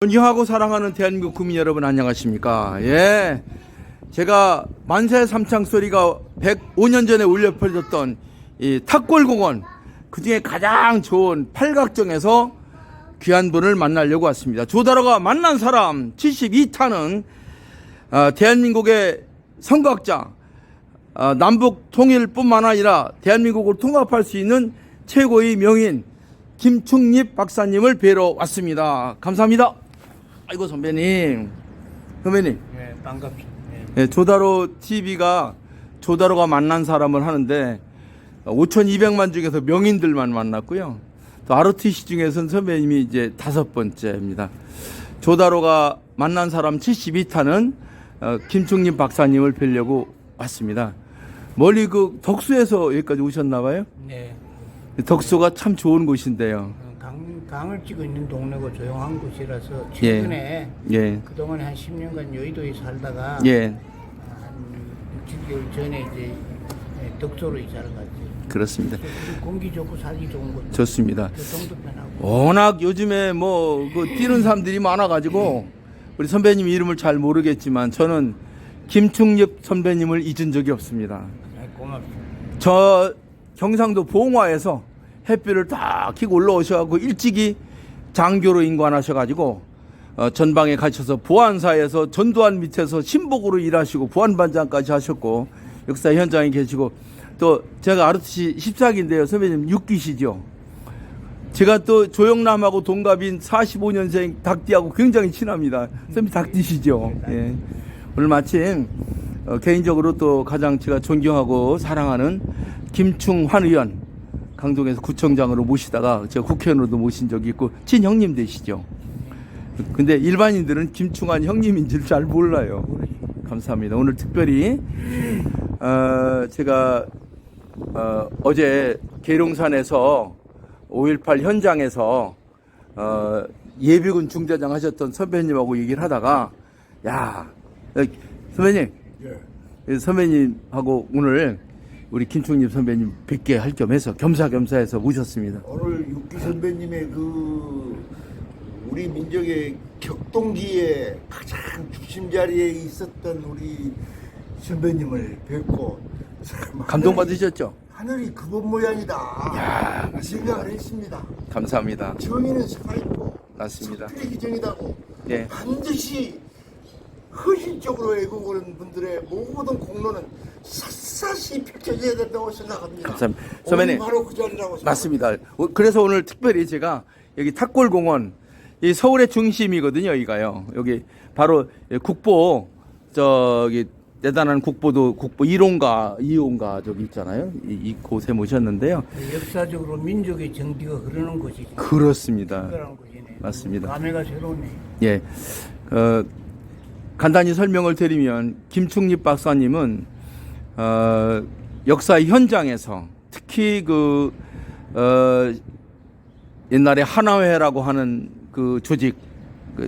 존경하고 사랑하는 대한민국 국민 여러분 안녕하십니까? 예, 제가 만세 삼창 소리가 105년 전에 울려 퍼졌던 이 탑골공원 그중에 가장 좋은 팔각정에서 귀한 분을 만나려고 왔습니다. 조다로가 만난 사람 72타는 대한민국의 선각자, 남북 통일뿐만 아니라 대한민국을 통합할 수 있는 최고의 명인 김충립 박사님을 뵈러 왔습니다. 감사합니다. 아이고 선배님. 네, 반갑습니다. 네, 조다로 TV가 조다로가 만난 사람을 하는데 5,200만 중에서 명인들만 만났고요. 또 ROTC 중에서는 선배님이 이제 5번째입니다. 조다로가 만난 사람 72타는 김충립 박사님을 뵈려고 왔습니다. 멀리 그 덕수에서 여기까지 오셨나 봐요? 네. 덕수가 참 좋은 곳인데요. 강을 찍고 있는 동네고 조용한 곳이라서 최근에 그동안에 한 10년간 여의도에 살다가 한 6, 7개월 전에 이제 덕소로 이사를 갔죠. 그렇습니다. 공기 좋고 살기 좋은 곳. 좋습니다. 교통도 편하고. 워낙 요즘에 그 뛰는 사람들이 많아가지고 우리 선배님 이름을 잘 모르겠지만 저는 김충립 선배님을 잊은 적이 없습니다. 고맙습니다. 저 경상도 봉화에서 햇빛을 딱 켜고 올라오셔가지고 일찍이 장교로 임관하셔가지고 전방에 가셔서 보안사에서 전두환 밑에서 신복으로 일하시고 보안반장까지 하셨고 역사 현장에 계시고 또 제가 ROTC 14기인데요. 선배님 6기시죠. 제가 또 조영남하고 동갑인 45년생 닭띠하고 굉장히 친합니다. 선배님 닭띠시죠. 예. 오늘 마침 개인적으로 또 가장 제가 존경하고 사랑하는 김충환 의원 강동에서 구청장으로 모시다가 제가 국회의원으로도 모신 적이 있고 친형님 되시죠. 근데 일반인들은 김충환 형님인 줄 잘 몰라요. 감사합니다. 오늘 특별히 제가 어제 계룡산에서 5.18 현장에서 예비군 중대장 하셨던 선배님하고 얘기를 하다가 야 선배님 선배님하고 오늘 우리 김충립 선배님 뵙게 할 겸해서 겸사겸사해서 모셨습니다. 오늘 육기 선배님의 우리 민족의 격동기에 가장 중심 자리에 있었던 우리 선배님을 뵙고 참 감동받으셨죠? 하늘이 그것 모양이다 생각을 했습니다. 감사합니다. 정의는 살아있고 맞습니다. 석들이 기정이다고 반드시 헌신적으로 애국하는 분들의 모든 공로는 샅샅이 펼쳐져야 된다고 생각합니다. 감사합니다. 선배님 바로 그 자리라고 생각합니다. 맞습니다. 그래서 오늘 특별히 제가 여기 탑골공원 이 서울의 중심이거든요. 여기가요. 여기 바로 국보 저기 대단한 국보도 국보 1호인가 2호인가 저기 있잖아요. 이 곳에 모셨는데요. 역사적으로 민족의 정기가 흐르는 곳이죠. 그렇습니다. 특별한 곳이네. 맞습니다. 감회가 새롭네. 예. 간단히 설명을 드리면 김충립 박사님은 역사 현장에서 특히 옛날에 하나회라고 하는 그 조직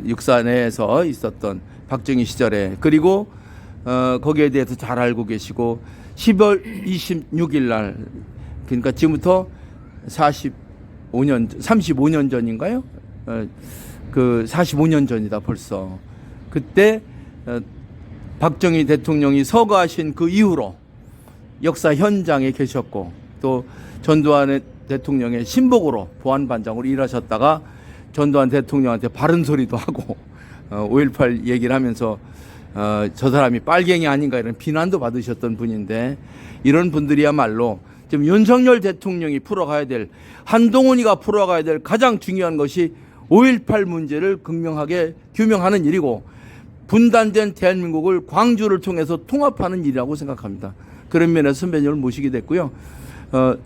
육사 내에서 있었던 박정희 시절에 그리고 거기에 대해서 잘 알고 계시고 10월 26일 날 그러니까 지금부터 35년 전인가요? 그 45년 전이다 벌써. 그때 박정희 대통령이 서거하신 그 이후로 역사 현장에 계셨고 또 전두환 대통령의 신복으로 보안반장으로 일하셨다가 전두환 대통령한테 바른 소리도 하고 5.18 얘기를 하면서 저 사람이 빨갱이 아닌가 이런 비난도 받으셨던 분인데 이런 분들이야말로 지금 윤석열 대통령이 풀어가야 될 한동훈이가 풀어가야 될 가장 중요한 것이 5.18 문제를 극명하게 규명하는 일이고 분단된 대한민국을 광주를 통해서 통합하는 일이라고 생각합니다. 그런 면에서 선배님을 모시게 됐고요.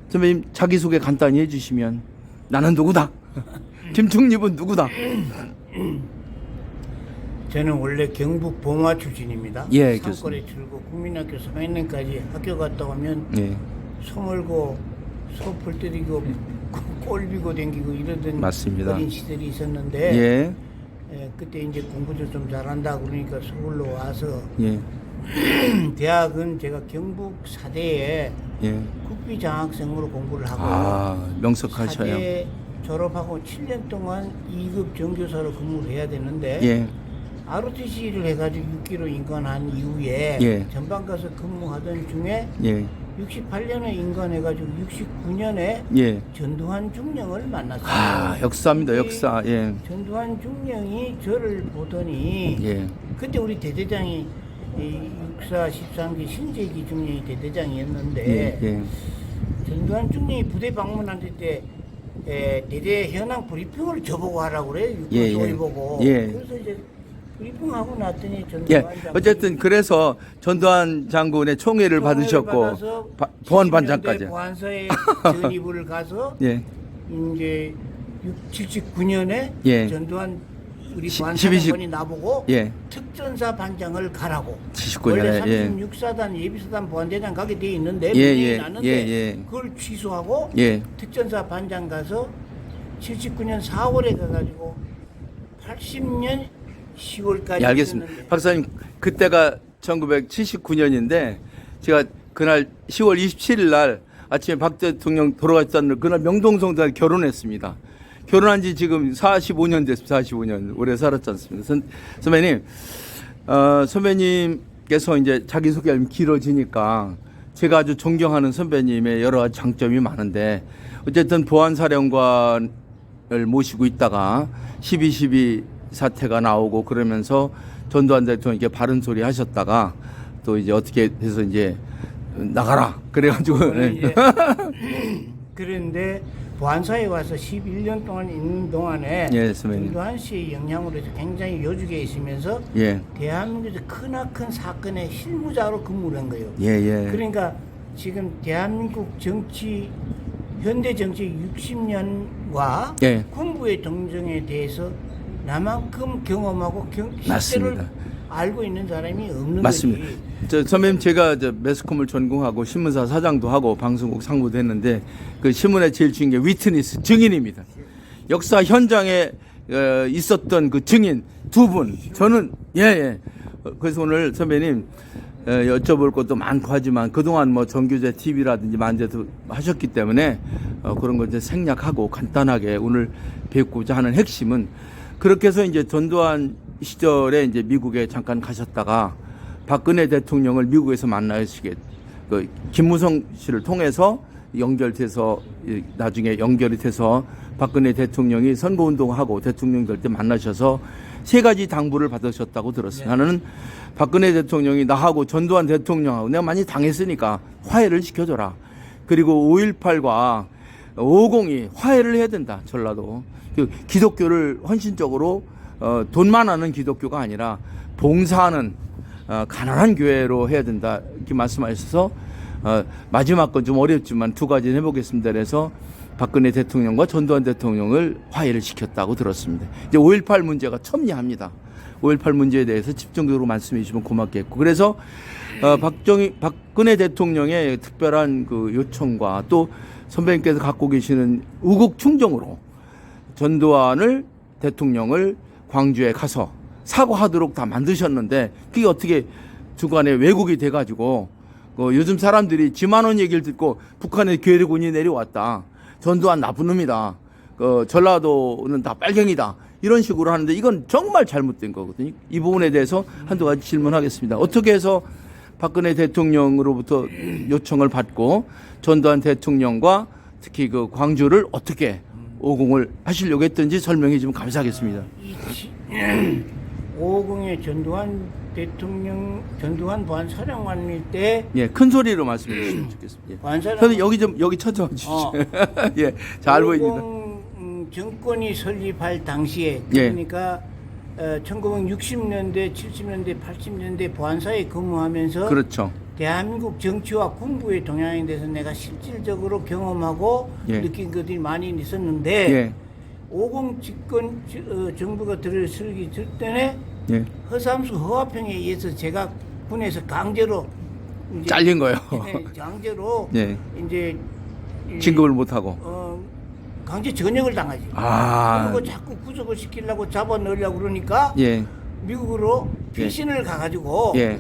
선배님 자기소개 간단히 해주시면 나는 누구다? 김충립은 누구다? 저는 원래 경북 봉화 출신입니다. 예, 산골에 출고 국민학교 3학년까지 학교 갔다 오면 소 몰고 소풀 때리고 꼴비고 댕기고 이러던 맞습니다. 어린 시절이 있었는데 예. 그때 이제 공부도 좀 잘한다 그러니까 서울로 와서 예. 대학은 제가 경북 사대에 예. 국비장학생으로 공부를 하고 명석하셔요. 사대 졸업하고 7년 동안 2급 정교사로 근무를 해야 되는데 예. ROTC를 해가지고 6기로 인건한 이후에 예. 전방 가서 근무하던 중에 예. 68년에 인건해가지고 69년에 예. 전두환 중령을 만났어요. 아, 역사입니다. 역사. 예. 전두환 중령이 저를 보더니 예. 그때 우리 대대장이 이 육사 13기 신재기 중령이 대대장이었는데 예. 예. 전두환 중령이 부대 방문할 때 대대 현황 브리핑을 저보고 하라고 그래요. 예, 육군 예. 보고. 예. 그래서 이제 브리핑하고 났더니 전두환 예. 장군이 어쨌든 그래서 전두환 장군의 총애를 받으셨고 받아서 보안반장까지. 70년대 보안사에 전입을 가서 예. 이제 79년에 예. 전두환 우리 12식. 보안사령관이 나보고 예. 특전사 반장을 가라고. 79년에, 원래 예. 36사단 예비사단 보안대장 가게 돼 있는데 예, 문제는 예, 났는데 예, 예. 그걸 취소하고 예. 특전사 반장 가서 79년 4월에 가가지고 80년 10월까지 예, 알겠습니다. 박사님, 그때가 1979년인데 제가 그날 10월 27일 날 아침에 박 대통령 돌아가셨다는 날 그날 명동성당에 결혼했습니다. 결혼한 지 지금 45년 됐습니다. 45년. 오래 살았지 않습니까? 선배님, 선배님께서 이제 자기소개가 길어지니까 제가 아주 존경하는 선배님의 여러 가지 장점이 많은데 어쨌든 보안사령관을 모시고 있다가 12.12 사태가 나오고 그러면서 전두환 대통령께 바른 소리 하셨다가 또 이제 어떻게 해서 이제 나가라. 그래가지고. 이제 그런데 보안사에 와서 11년 동안 있는 동안에 예, 선배님. 전두환 씨의 영향으로 해서 굉장히 요직에 있으면서 예. 대한민국에서 크나큰 사건의 실무자로 근무를 한 거예요. 예, 예. 그러니까 지금 대한민국 정치 현대 정치 60년과 예. 군부의 동정에 대해서 나만큼 경험하고 실제를 맞습니다. 알고 있는 사람이 없는 맞습니다. 거지. 선배님 제가 매스컴을 전공하고 신문사 사장도 하고 방송국 상무도 했는데 그 신문에 제일 중요한 게 위트니스 증인입니다. 역사 현장에 있었던 그 증인 두 분. 저는 예. 그래서 오늘 선배님 여쭤볼 것도 많고 하지만 그동안 뭐 정규제 TV라든지 만재도 하셨기 때문에 그런 걸 이제 생략하고 간단하게 오늘 뵙고자 하는 핵심은 그렇게 해서 이제 전두환 시절에 이제 미국에 잠깐 가셨다가 박근혜 대통령을 미국에서 만나시게 그 김무성 씨를 통해서 연결돼서 나중에 연결이 돼서 박근혜 대통령이 선거운동하고 대통령 될 때 만나셔서 세 가지 당부를 받으셨다고 들었어요. 하나는 박근혜 대통령이 나하고 전두환 대통령하고 내가 많이 당했으니까 화해를 시켜줘라. 그리고 5.18과 5.50이 화해를 해야 된다. 전라도. 기독교를 헌신적으로 돈만 하는 기독교가 아니라 봉사하는 가난한 교회로 해야 된다. 이렇게 말씀하셔서 마지막 건 좀 어렵지만 두 가지는 해보겠습니다. 그래서 박근혜 대통령과 전두환 대통령을 화해를 시켰다고 들었습니다. 이제 5.18 문제가 첨예합니다. 5.18 문제에 대해서 집중적으로 말씀해 주시면 고맙겠고. 그래서 박근혜 대통령의 특별한 그 요청과 또 선배님께서 갖고 계시는 우국 충정으로 전두환을 대통령을 광주에 가서 사과하도록 다 만드셨는데 그게 어떻게 주간에 왜곡이 돼가지고 요즘 사람들이 지만원 얘기를 듣고 북한에 괴뢰군이 내려왔다. 전두환 나쁜 놈이다. 전라도는 다 빨갱이다. 이런 식으로 하는데 이건 정말 잘못된 거거든요. 이 부분에 대해서 한두 가지 질문하겠습니다. 어떻게 해서 박근혜 대통령으로부터 요청을 받고 전두환 대통령과 특히 그 광주를 어떻게 오공을 하시려고 했던지 설명해 주면 감사하겠습니다. 550의 전두환 대통령, 전두환 보안사령관일 때, 예, 큰 소리로 말씀해 주시면 좋겠습니다. 예. 보안사령관 여기 쳐줘 주시죠. 예, 잘 보입니다. 550 정권이 설립할 당시에, 예. 그러니까 1960년대, 70년대, 80년대 보안사에 근무하면서 그렇죠. 대한민국 정치와 군부의 동향에 대해서 내가 실질적으로 경험하고 예. 느낀 것들이 많이 있었는데 예, 50 집권 정부가 들어서기 전에 예. 허삼수 허화평에 의해서 제가 군에서 강제로 이제 잘린 거예요. 강제로 예. 이제 진급을 못 하고. 강제 전역을 당하지. 아. 그리고 자꾸 구속을 시키려고 잡아 넣으려고 그러니까 예. 미국으로 배신을 가가지고 예.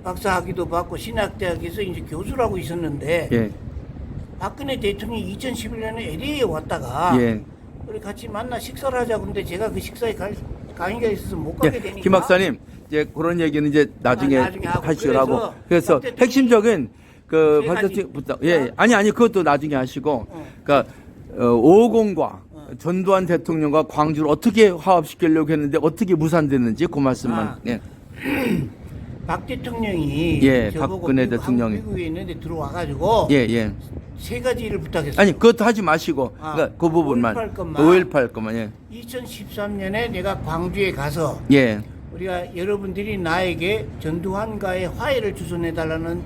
박사학위도 받고 신학대학에서 이제 교수라고 있었는데 예. 박근혜 대통령이 2011년에 LA에 왔다가 우리 같이 만나 식사를 하자 그런데 제가 그 식사에 갈 강의가 있어서 못 가게 되니까. 김 박사님 이제 그런 얘기는 이제 나중에 하시라고. 그래서 핵심적인 그 박대통령부터 아니 그것도 나중에 하시고 그러니까 550과 전두환 대통령과 광주를 어떻게 화합시키려고 했는데 어떻게 무산됐는지 그 말씀만. 박 대통령이 박근혜 대통령이 미국에 있는데 들어와가지고 세 가지를 부탁했어요. 아니 그것도 하지 마시고 그러니까 그 부분만 5.18 것만 2013년에 내가 광주에 가서 우리가 여러분들이 나에게 전두환과의 화해를 주선해달라는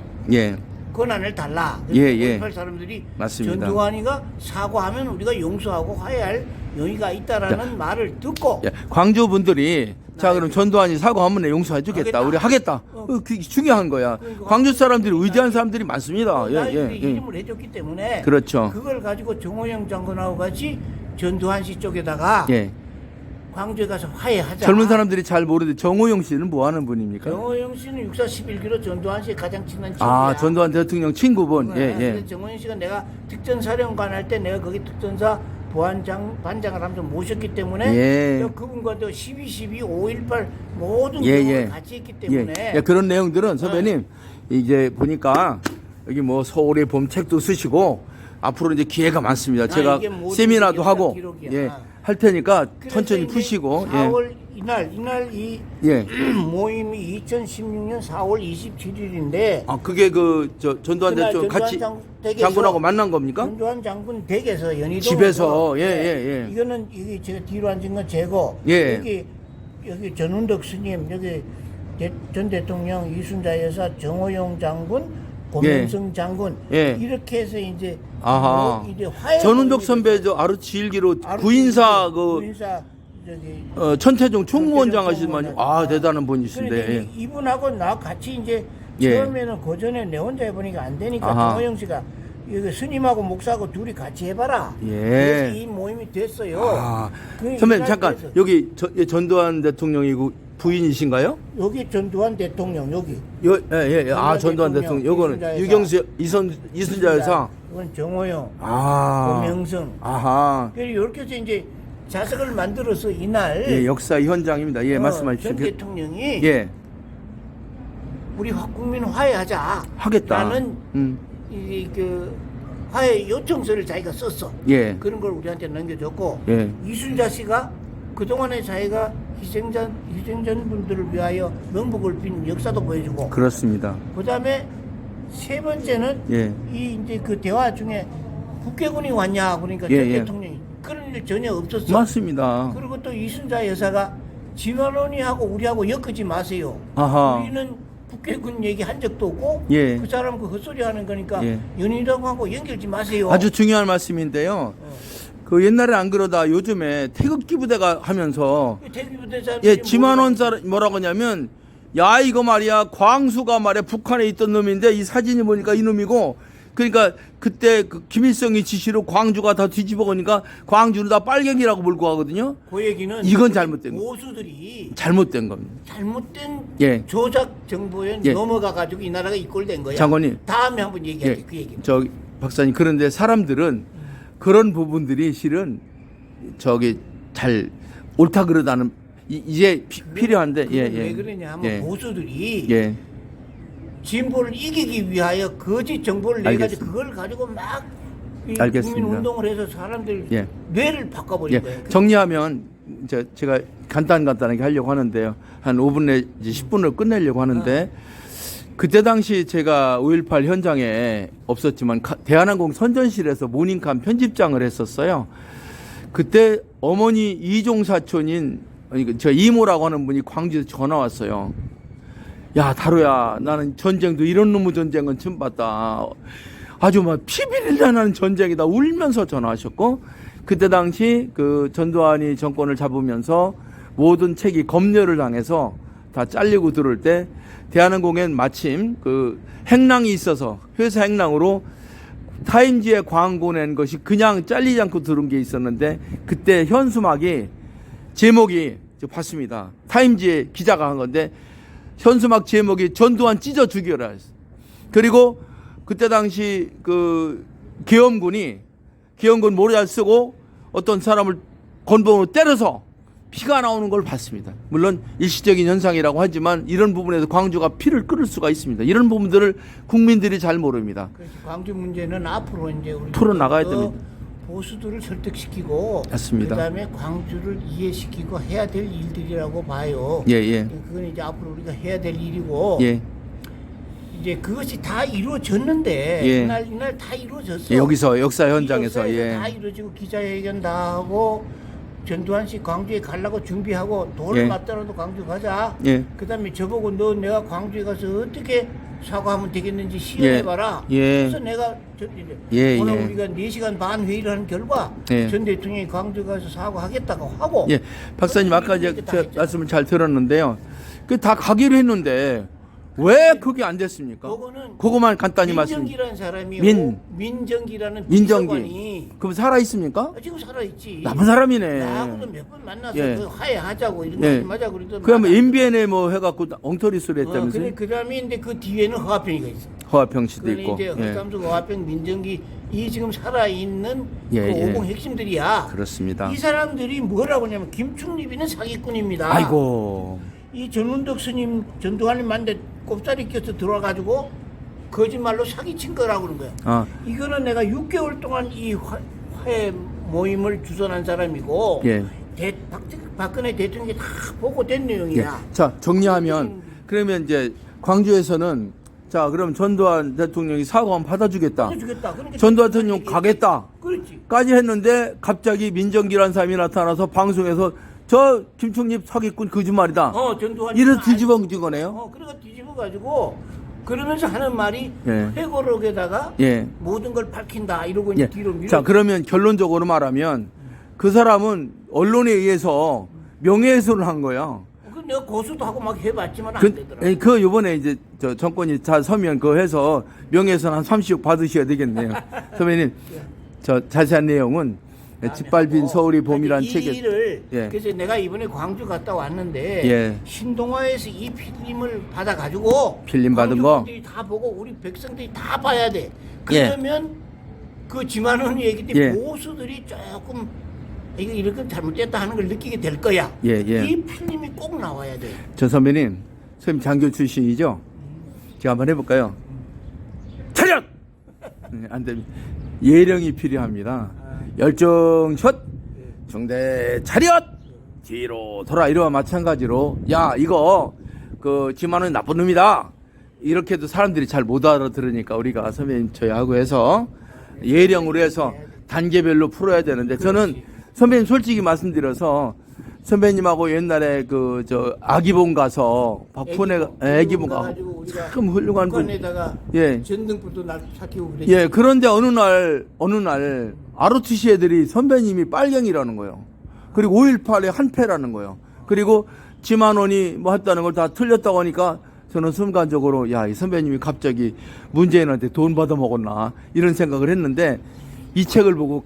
권한을 달라. 5.18 사람들이 맞습니다. 전두환이가 사과하면 우리가 용서하고 화해할 용의가 있다라는 말을 듣고 광주 분들이 자 그럼 전두환이 사과하면 내 용서해 주겠다. 우리 하겠다. 그게 중요한 거야. 광주 사람들이 의지한 사람들이 많습니다. 이름을 해줬기 때문에 그렇죠. 그걸 가지고 정호영 장관하고 같이 전두환 씨 쪽에다가 광주에 가서 화해하자. 젊은 사람들이 잘 모르는데 정호영 씨는 뭐 하는 분입니까? 정호영 씨는 육사 11기로 전두환 씨의 가장 친한 친구야. 전두환 대통령 친구분. 그래서 정호영 씨가 내가 특전사령관 할 때 내가 거기 특전사 반장을 하면서 모셨기 때문에 그분과도 12.12, 5.18 모든 경험을 같이 했기 때문에 그런 내용들은 선배님 이제 보니까 여기 뭐 서울의 봄 책도 쓰시고 앞으로 이제 기회가 많습니다. 제가 세미나도 하고 할 테니까 천천히 푸시고 4월 이날 이 모임이 2016년 4월 27일인데 그게 그 전두환 대통령 같이 장군하고 만난 겁니까? 전두환 장군 댁에서 연희동 집에서 이거는 이게 제가 뒤로 앉은 건 제고 여기 전운덕 스님 여기 전 대통령 이순자 여사 정호영 장군 고명성 장군 이렇게 해서 이제 이제 화해 전운덕 선배 저 아르치일기로 구인사 천태종 총무원장 하시더만요. 대단한 분이신데 이분하고 나 같이 이제 처음에는 그 전에 내 혼자 해보니까 안 되니까 정호영 씨가 여기 스님하고 목사하고 둘이 같이 해봐라. 그래서 이 모임이 됐어요. 선배님 잠깐 여기 전두환 대통령이고 부인이신가요? 여기 전두환 대통령 여기. 전두환 대통령. 요거는 유경수 이순자 여사. 이건 정호영. 고명성. 그래서 이렇게 해서 이제 자석을 만들어서 이날 역사 현장입니다. 말씀하십시오. 전 대통령이 우리 국민 화해하자. 하겠다. 라는 그 화해 요청서를 자기가 썼어. 그런 걸 우리한테 넘겨줬고 이순자 씨가 그동안에 자기가 희생전 분들을 위하여 명복을 빈 역사도 보여주고. 그렇습니다. 그다음에 세 번째는 이 이제 그 대화 중에 국회군이 왔냐 그러니까 전 대통령이 그런 일 전혀 없었어. 맞습니다. 그리고 또 이순자 여사가 진원원이하고 우리하고 엮지 마세요. 우리는 국회군 얘기 한 적도 없고 그 사람 그 헛소리 하는 거니까 연희동하고 연결지 마세요. 아주 중요한 말씀인데요. 그 옛날에 안 그러다 요즘에 태극기 부대가 하면서 지만원 사람 뭐라고 하냐면 야 이거 말이야 광수가 말이야 북한에 있던 놈인데 이 사진이 보니까 이 놈이고 그러니까 그때 그 김일성이 지시로 광주가 다 뒤집어 가니까 광주는 다 빨갱이라고 몰고 가거든요. 그 얘기는 이건 잘못된 거. 보수들이 잘못된 겁니다. 잘못된 조작 정보에 넘어가 가지고 이 나라가 이꼴된 거야. 장관님 다음에 한번 얘기할게 그 얘기. 저기 박사님 그런데 사람들은 그런 부분들이 실은 잘 옳다 그러다는 이제 필요한데 왜 그러냐 하면 보수들이 진보를 이기기 위하여 거짓 정보를 내가지고 그걸 가지고 막 국민 운동을 해서 사람들 뇌를 바꿔버린 거예요. 정리하면 제가 간단하게 하려고 하는데요. 한 5분 내 10분을 끝내려고 하는데 그때 당시 제가 5.18 현장에 없었지만 대한항공 선전실에서 모닝캄 편집장을 했었어요. 그때 어머니 이종 사촌인 저 이모라고 하는 분이 광주에서 전화 왔어요. 야 다루야 나는 전쟁도 이런 놈의 전쟁은 처음 봤다. 아주 막 피비린내 나는 전쟁이다 울면서 전화하셨고 그때 당시 그 전두환이 정권을 잡으면서 모든 책이 검열을 당해서 다 잘리고 들어올 때 대한항공엔 마침 그 행랑이 있어서 회사 행랑으로 타임지에 광고 낸 것이 그냥 잘리지 않고 들은 게 있었는데 그때 현수막이 제목이 봤습니다. 타임지에 기자가 한 건데 현수막 제목이 전두환 찢어 죽여라 했어요. 그리고 그때 당시 그 계엄군 모자 쓰고 어떤 사람을 건봉으로 때려서 피가 나오는 걸 봤습니다. 물론 일시적인 현상이라고 하지만 이런 부분에서 광주가 피를 끓일 수가 있습니다. 이런 부분들을 국민들이 잘 모릅니다. 그렇지. 광주 문제는 앞으로 이제 우리 풀어나가야 됩니다. 보수들을 설득시키고 맞습니다. 그다음에 광주를 이해시키고 해야 될 일들이라고 봐요. 예. 그건 이제 앞으로 우리가 해야 될 일이고 예. 이제 그것이 다 이루어졌는데 예. 이날 다 이루어졌어. 예, 여기서 역사 현장에서 다 이루어지고 기자회견 다 하고 전두환 씨 광주에 가려고 준비하고 돌을 예. 맞더라도 광주 가자. 예. 그다음에 저보고 너 내가 광주에 가서 어떻게 사과하면 되겠는지 시연해봐라. 예. 그래서 내가 예, 오늘 예. 우리가 4시간 반 회의를 한 결과 예. 전 대통령이 광주 가서 사과하겠다고 하고. 예, 박사님 아까 이제 저 말씀을 잘 들었는데요. 그 다 가기로 했는데 왜 그게 안 됐습니까? 그거만 간단히 말씀. 민정기라는 사람이 민정기라는 민정기. 비서관이 그럼 살아 있습니까? 지금 살아있지. 나쁜 사람이네. 나하고도 몇 번 만나서 예. 그 화해하자고 이런 예. 거 하자고 그러더니 그러면 MBN에 뭐 해갖고 엉터리 소리 그래 했다면서요? 그다음에 이제 그 뒤에는 허화평이가 있어. 허화평 씨도 그래 있고. 이제 예. 허삼수 허화평 민정기 이 지금 살아있는 예, 그 예. 오공 핵심들이야. 그렇습니다. 이 사람들이 뭐라고 하냐면 김충립이는 사기꾼입니다. 아이고. 이 전운덕 스님 전두환이 만데 꼽사리 껴서 들어와가지고 거짓말로 사기친 거라고 그런 거야. 아, 이거는 내가 6개월 동안 이 화해 모임을 주선한 사람이고 예. 박근혜 대통령이 다 보고된 예. 내용이야. 자, 정리하면 그러면 이제 광주에서는 자, 그럼 전두환 대통령이 사과만 받아주겠다. 주겠다. 그러니까 전두환 대통령 가겠다. 그렇지. 까지 했는데 갑자기 민정기라는 사람이 나타나서 방송에서 저 김충립 사기꾼 거짓말이다. 전두환이 이래서 뒤집어진 거네요. 그래가 뒤집어가지고 그러면서 하는 말이 예. 회고록에다가 예. 모든 걸 밝힌다 이러고 이제 예. 뒤로 밀어. 자, 그러면 결론적으로 말하면 그 사람은 언론에 의해서 명예훼손을 한 거야. 그 내가 고소도 하고 막 해봤지만 안 되더라. 그 요번에 이제 저 정권이 다 서면 그거 해서 명예훼손 한 30억 받으셔야 되겠네요. 선배님, 저 자세한 내용은 짓밟힌 서울이 봄이란 이 책에. 일을 예. 그래서 내가 이번에 광주 갔다 왔는데 예. 신동아에서 이 필름을 받아가지고 필름 받은 거? 광주분들이 다 보고 우리 백성들이 다 봐야 돼. 예. 그러면 그 지만원 얘기 때문에 예. 보수들이 조금 이거 이렇게 잘못됐다 하는 걸 느끼게 될 거야. 예. 이 필름이 꼭 나와야 돼. 저 선배님, 선생님 장교 출신이죠? 제가 한번 해볼까요? 차렷! 네, 안 됩니다. 예령이 필요합니다. 열정샷! 중대 차렷! 뒤로 돌아. 이러와 마찬가지로, 야, 이거, 지만은 나쁜 놈이다. 이렇게 해도 사람들이 잘 못 알아들으니까 우리가 선배님 저희하고 해서 예령으로 해서 단계별로 풀어야 되는데 저는 선배님 솔직히 말씀드려서 선배님하고 옛날에 아기봉 가서 박fun애가 애기봉 가서 참 훌륭한 분. 북한에다가 예. 전등불도 날 삭히고 그랬지. 예, 그런데 어느 날 ROTC 애들이 선배님이 빨갱이라는 거예요. 그리고 5.18에 한패라는 거예요. 그리고 지만원이 뭐 했다는 걸 다 틀렸다고 하니까 저는 순간적으로 야, 이 선배님이 갑자기 문재인한테 돈 받아 먹었나 이런 생각을 했는데 이 책을 보고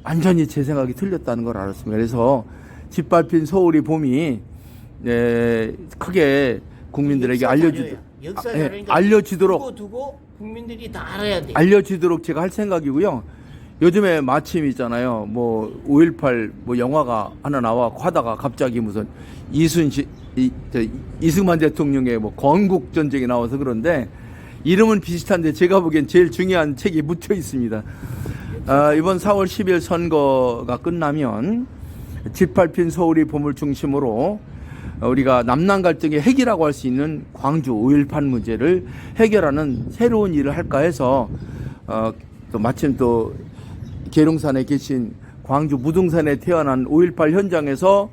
완전히 제 생각이 틀렸다는 걸 알았습니다. 그래서 짓밟힌 서울이 봄이 크게 국민들에게 역사 자료니까 알려지도록 두고 국민들이 다 알아야 돼. 알려지도록 제가 할 생각이고요. 요즘에 마침 있잖아요. 뭐 5.18 뭐 영화가 하나 나와 하다가 갑자기 무슨 이승만 대통령의 뭐 건국 전쟁이 나와서 그런데 이름은 비슷한데 제가 보기엔 제일 중요한 책이 묻혀 있습니다. 이번 4월 10일 선거가 끝나면 짓밟힌 서울이 봄을 중심으로 우리가 남남 갈등의 핵이라고 할 수 있는 광주 5.18 문제를 해결하는 새로운 일을 할까 해서 또 마침 또 계룡산에 계신 광주 무등산에 태어난 5.18 현장에서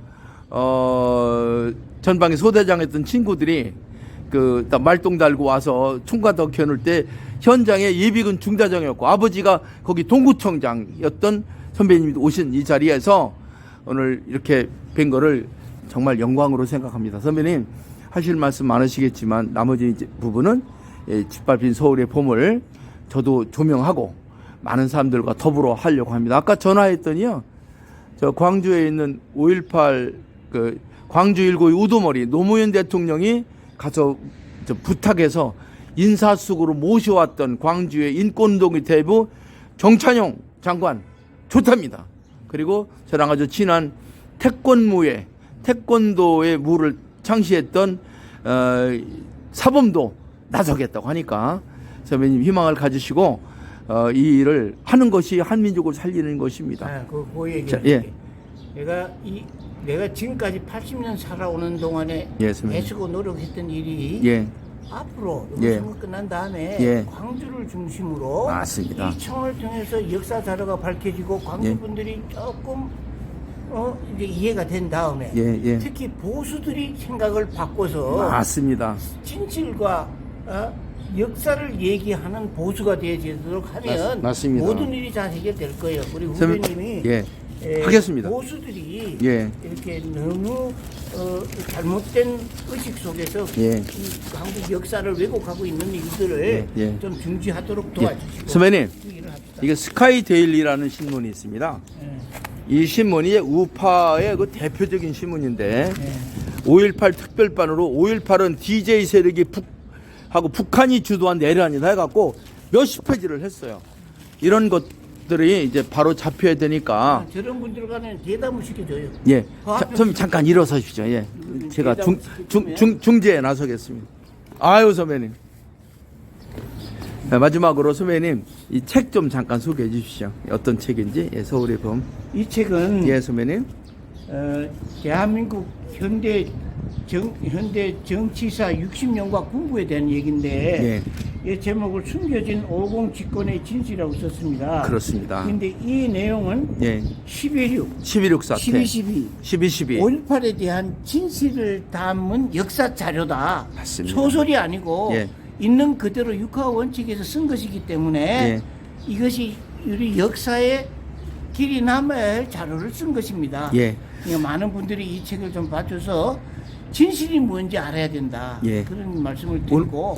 전방에 소대장했던 친구들이 말똥 달고 와서 총과 더 겨눌 때 현장에 예비군 중대장이었고 아버지가 거기 동구청장이었던 선배님이 오신 이 자리에서 오늘 이렇게 뵌 거를 정말 영광으로 생각합니다. 선배님 하실 말씀 많으시겠지만 나머지 부분은 짓밟힌 서울의 봄을 저도 조명하고 많은 사람들과 더불어 하려고 합니다. 아까 전화했더니요. 저 광주에 있는 5.18 광주 1구의 우두머리 노무현 대통령이 가서 부탁해서 인사숙으로 모셔왔던 광주의 인권운동의 대부 정찬용 장관 좋답니다. 그리고 저랑 아주 친한 태권도의 무를 창시했던 사범도 나서겠다고 하니까 선배님 희망을 가지시고 이 일을 하는 것이 한민족을 살리는 것입니다. 그 얘기. 예. 내가 지금까지 80년 살아오는 동안에 예, 선배님. 애쓰고 노력했던 일이 예. 앞으로 예. 선거 끝난 다음에 예. 광주를 중심으로 맞습니다. 이 청을 통해서 역사 자료가 밝혀지고 광주 분들이 조금 이제 이해가 된 다음에 예. 특히 보수들이 생각을 바꿔서 맞습니다. 진실과 역사를 얘기하는 보수가 되어지도록 하면 맞습니다. 모든 일이 다 해결될 거예요. 우리 후배님이 하겠습니다. 보수들이 예. 이렇게 너무 잘못된 의식 속에서 예. 이 한국 역사를 왜곡하고 있는 일들을 예. 좀 중지하도록 도와주시고 선배님, 그 일을 합시다. 이게 스카이 데일리라는 신문이 있습니다. 이 신문이 우파의 그 대표적인 신문인데 5.18 특별반으로 5.18은 DJ 세력이 하고 북한이 주도한 내란이다 해갖고 몇십 페이지를 했어요. 이런 것들이 이제 바로 잡혀야 되니까. 저런 분들 간에 대담을 시켜줘요. 예. 선배님 잠깐 일어서십시오. 예. 제가 중재에 나서겠습니다. 아유, 선배님. 네, 마지막으로 선배님 이 책 좀 잠깐 소개해 주십시오. 어떤 책인지. 예, 서울의 범. 이 책은 예, 선배님. 대한민국 현대 정치사 60년과 군부에 대한 얘기인데 이 제목을 숨겨진 50 집권의 진실이라고 썼습니다. 그렇습니다. 그런데 이 내용은 11.6 사태 12.12 5.18에 대한 진실을 담은 역사 자료다. 맞습니다. 소설이 아니고 있는 그대로 육하 원칙에서 쓴 것이기 때문에 이것이 우리 역사에 길이 남아야 할 자료를 쓴 것입니다. 그러니까 많은 분들이 이 책을 좀 봐줘서 진실이 뭔지 알아야 된다. 그런 말씀을 드리고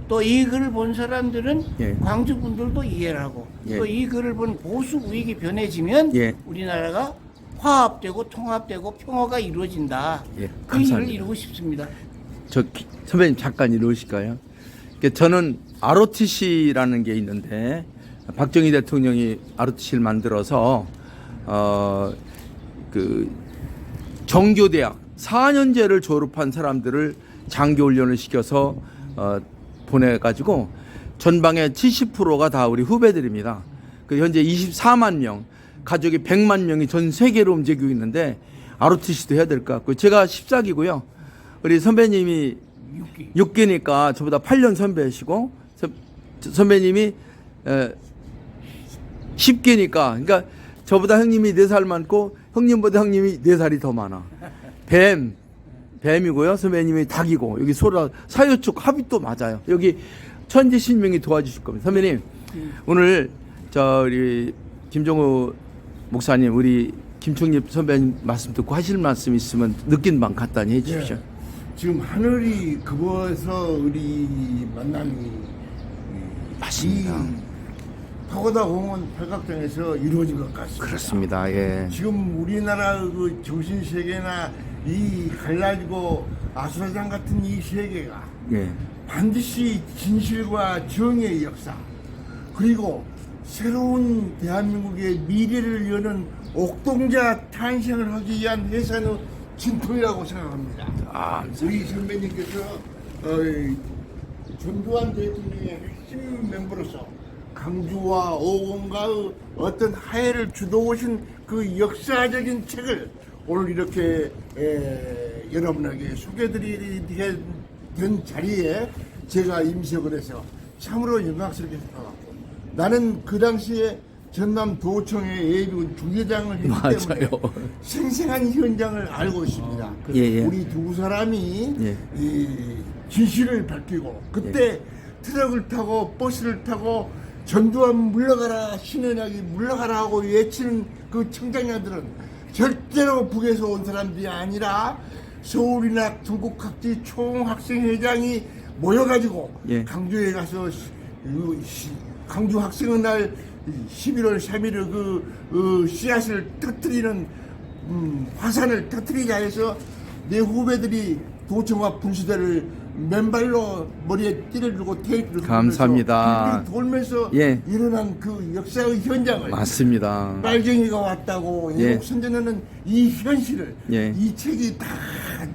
또 이 글을 본 사람들은 광주 분들도 이해를 하고 또 이 글을 본 보수 우익이 변해지면 우리나라가 화합되고 통합되고 평화가 이루어진다. 그 일을 이루고 싶습니다. 선배님 잠깐 이러실까요? 저는 ROTC라는 게 있는데 박정희 대통령이 ROTC를 만들어서 그 정교대학 4년제를 졸업한 사람들을 장교훈련을 시켜서 보내가지고 전방의 70%가 다 우리 후배들입니다. 그 현재 24만 명, 가족이 100만 명이 전 세계로 움직이고 있는데 ROTC도 해야 될 것 같고 제가 14기고요. 우리 선배님이 6기니까 저보다 8년 선배시고 선배님이 10기니까 그러니까 저보다 형님이 4살 많고 형님보다 형님이 4살이 더 많아. 뱀이고요. 선배님이 닭이고 여기 소라 사유축 합의도 맞아요. 여기 천지신명이 도와주실 겁니다. 선배님 오늘 우리 김종우 목사님 우리 김충립 선배님 말씀 듣고 하실 말씀 있으면 느낀 방 간단히 해주십시오. 지금 하늘이 급어서 우리 만남이 맞습니다. 파고다 공원 팔각정에서 이루어진 것 같습니다. 그렇습니다. 지금 우리나라 그 정신 세계나 이 갈라지고 아수라장 같은 이 세계가 반드시 진실과 정의의 역사 그리고 새로운 대한민국의 미래를 여는 옥동자 탄생을 하기 위한 회사는 진통이라고 생각합니다. 우리 선배님께서 전두환 대통령의 핵심 멤버로서 강주와 오공과의 어떤 하해를 주도하신 그 역사적인 책을 오늘 이렇게 여러분에게 소개드리게 된 자리에 제가 임석을 해서 참으로 영광스럽게 생각하고 나는 그 당시에 전남도청의 예비군 중대장을 했기 때문에 생생한 현장을 알고 있습니다. 우리 두 사람이 이 진실을 밝히고 그때 트럭을 타고 버스를 타고 전두환 물러가라 신현학이 물러가라 하고 외치는 그 청장녀들은 절대로 북에서 온 사람들이 아니라 서울이나 전국 각지 총학생회장이 모여가지고 강주에 가서 강주 학생의 날 11월 3일 그 씨앗을 터뜨리는 화산을 터뜨리자 해서 내 후배들이 도청과 분수대를 맨발로 머리에 띠를 두고 테이프를 감사합니다. 돌면서 예. 일어난 그 역사의 현장을 맞습니다. 빨갱이가 왔다고 예. 애국 선전하는 이 현실을 예. 이 책이 다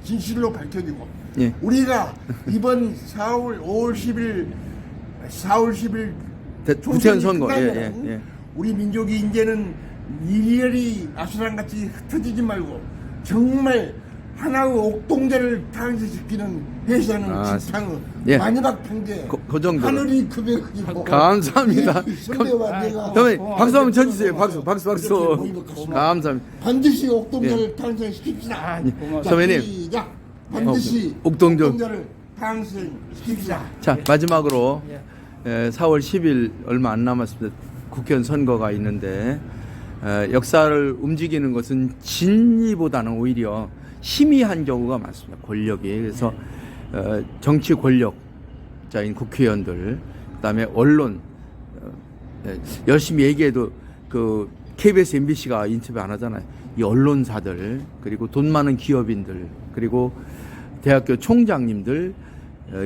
진실로 밝혀지고 예. 우리가 이번 4월 10일 국회의원 선거. 예. 우리 민족이 이제는 일일이 아수랑같이 흩어지지 말고 정말 하나의 옥동자를 탄생시키는 회사는 지탕의 예. 마지막 단계 그 정도. 하늘이 급여가지고 감사합니다. 선배와 내가 선배님 박수 한번 쳐주세요. 박수. 이렇게 모이는 것 같습니다. 감사합니다. 반드시 옥동자를 탄생시킵시다. 선배님. 시작. 반드시 옥동자. 옥동자를 탄생시킵시다. 자 마지막으로 4월 10일 얼마 안 남았습니다. 국회의원 선거가 있는데 역사를 움직이는 것은 진리보다는 오히려 희미한 경우가 많습니다. 권력이. 그래서 정치 권력자인 국회의원들, 그다음에 언론 열심히 얘기해도 그 KBS, MBC가 인터뷰 안 하잖아요. 이 언론사들, 그리고 돈 많은 기업인들, 그리고 대학교 총장님들,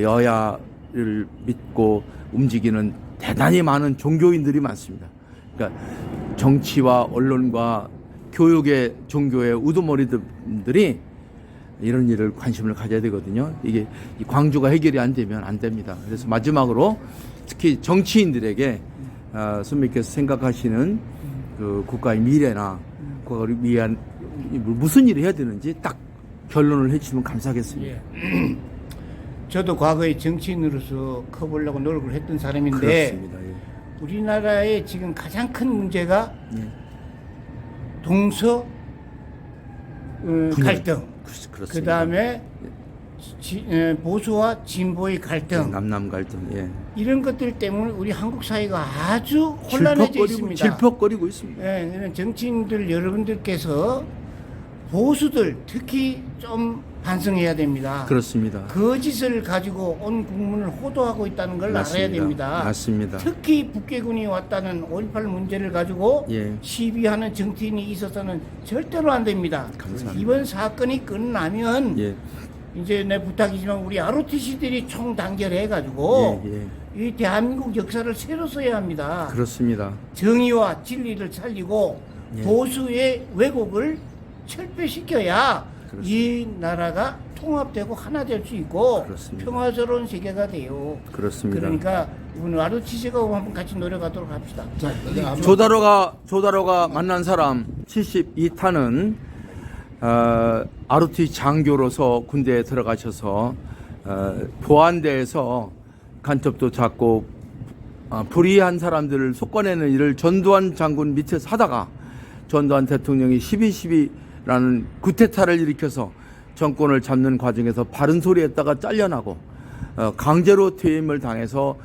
여야를 믿고 움직이는 대단히 많은 종교인들이 많습니다. 그러니까 정치와 언론과 교육의 종교의 우두머리들이 이런 일을 관심을 가져야 되거든요. 이게 이 광주가 해결이 안 되면 안 됩니다. 그래서 마지막으로 특히 정치인들에게 선배님께서 생각하시는 그 국가의 미래나 그거를 위한 무슨 일을 해야 되는지 딱 결론을 해주시면 감사하겠습니다. 예. 저도 과거에 정치인으로서 커보려고 노력을 했던 사람인데 그렇습니다. 예. 우리나라의 지금 가장 큰 문제가 동서 갈등, 그 다음에 보수와 진보의 갈등, 남남 갈등, 예. 이런 것들 때문에 우리 한국 사회가 아주 혼란해져 있습니다. 질퍽거리고 있습니다. 예, 이런 정치인들 여러분들께서 보수들 특히 좀 반성해야 됩니다. 그렇습니다. 거짓을 가지고 온 국민을 호도하고 있다는 걸 맞습니다. 알아야 됩니다. 맞습니다. 특히 북괴군이 왔다는 5.18 문제를 가지고 예. 시비하는 정치인이 있어서는 절대로 안 됩니다. 감사합니다. 이번 사건이 끝나면 예. 이제 내 부탁이지만 우리 ROTC들이 총단결해가지고 이 대한민국 역사를 새로 써야 합니다. 그렇습니다. 정의와 진리를 살리고 예. 보수의 왜곡을 철폐시켜야 그렇습니다. 이 나라가 통합되고 하나 될 수 있고 그렇습니다. 평화스러운 세계가 돼요. 그렇습니다. 그러니까 우리 ROTC가 한번 같이 노력하도록 합시다. 자, 내가 조다로가 만난 사람 72탄은 ROT 장교로서 군대에 들어가셔서 보안대에서 간첩도 잡고 불의한 사람들을 속아내는 일을 전두환 장군 밑에서 하다가 전두환 대통령이 12.12라는 구테타를 일으켜서 정권을 잡는 과정에서 바른 소리 했다가 잘려나고 강제로 퇴임을 당해서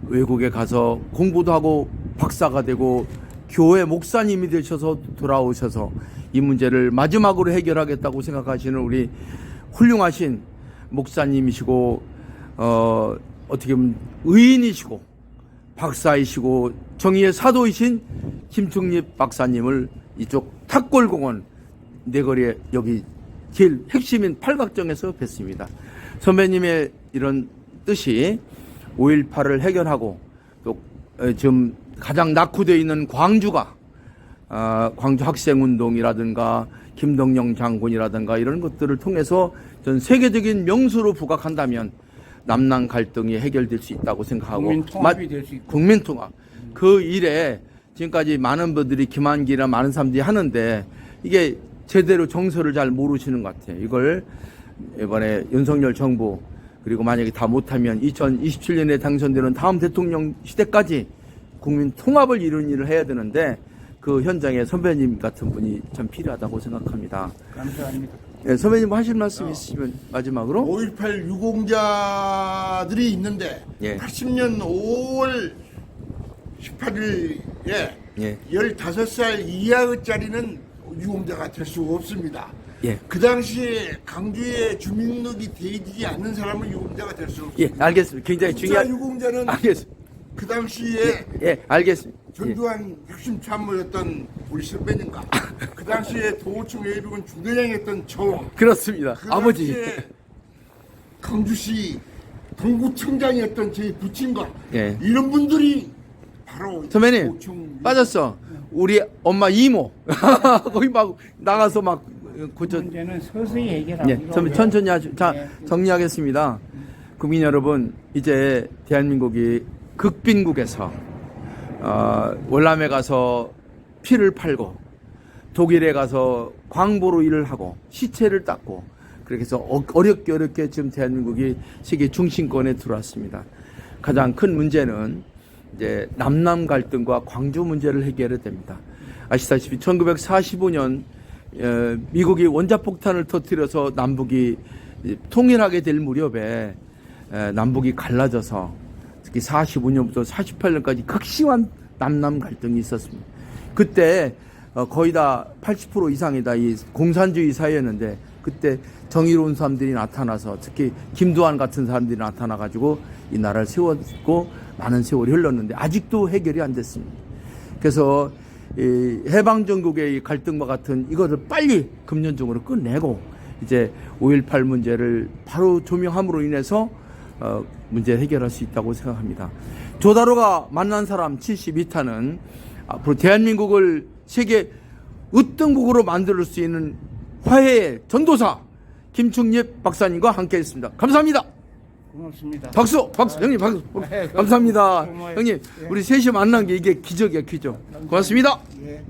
외국에 가서 공부도 하고 박사가 되고 교회 목사님이 되셔서 돌아오셔서 이 문제를 마지막으로 해결하겠다고 생각하시는 우리 훌륭하신 목사님이시고 어떻게 보면 의인이시고 박사이시고 정의의 사도이신 김충립 박사님을 이쪽 탁골공원 내거리에 여기 제일 핵심인 팔각정에서 뵀습니다. 선배님의 이런 뜻이 5.18을 해결하고 또 지금 가장 낙후되어 있는 광주가 광주 학생운동이라든가 김동영 장군이라든가 이런 것들을 통해서 전 세계적인 명수로 부각한다면 남남 갈등이 해결될 수 있다고 생각하고 국민 통합이 될 수 있고. 국민 통합 그 일에 지금까지 많은 분들이 김한기나 많은 사람들이 하는데 이게 제대로 정서를 잘 모르시는 것 같아요. 이걸 이번에 윤석열 정부 그리고 만약에 다 못하면 2027년에 당선되는 다음 대통령 시대까지 국민 통합을 이루는 일을 해야 되는데 그 현장에 선배님 같은 분이 참 필요하다고 생각합니다. 감사합니다. 네, 선배님 하실 말씀 있으시면 마지막으로. 5.18 유공자들이 있는데 예. 80년 5월 18일에 예. 15살 이하의짜리는 유공자가 될 수가 없습니다. 예. 그 당시에 강주에 주민등록이 되지 않는 사람은 유공자가 될 수 없습니다. 예, 알겠습니다. 굉장히 진짜 중요한. 유공자는 알겠습니다. 그 당시에 예, 알겠습니다. 예. 전두환 핵심 참모였던 우리 선배님과 그 당시에 도호청 예비군 중대장이었던 저 그렇습니다. 그 아버지. 당시에 강주시 동구청장이었던 제 부친과 예. 이런 분들이 바로 선배님 고충 빠졌어. 우리 엄마 이모 거기 막 나가서 막 고쳐. 문제는 서서히 해결하고. 예, 선배 천천히 하죠. 자, 네. 정리하겠습니다. 국민 여러분, 이제 대한민국이 극빈국에서 월남에 가서 피를 팔고 독일에 가서 광보로 일을 하고 시체를 닦고 그렇게 해서 어렵게 지금 대한민국이 세계 중심권에 들어왔습니다. 가장 큰 문제는 이제 남남 갈등과 광주 문제를 해결해야 됩니다. 아시다시피 1945년 미국이 원자폭탄을 터뜨려서 남북이 통일하게 될 무렵에 남북이 갈라져서 특히 45년부터 48년까지 극심한 남남 갈등이 있었습니다. 그때 거의 다 80% 이상이 다 이 공산주의 사회였는데 그때 정의로운 사람들이 나타나서 특히 김두한 같은 사람들이 나타나가지고 이 나라를 세웠고 많은 세월이 흘렀는데 아직도 해결이 안 됐습니다. 그래서 이 해방전국의 이 갈등과 같은 이것을 빨리 금년중으로 끝내고 이제 5.18 문제를 바로 조명함으로 인해서 문제 해결할 수 있다고 생각합니다. 조다로가 만난 사람 72타는 앞으로 대한민국을 세계 으뜸국으로 만들 수 있는 화해의 전도사 김충립 박사님과 함께했습니다. 감사합니다. 고맙습니다. 박수 형님 박수. 감사합니다. 고마워요. 형님 우리 셋이 만난 게 이게 기적이야 기적. 고맙습니다. 예.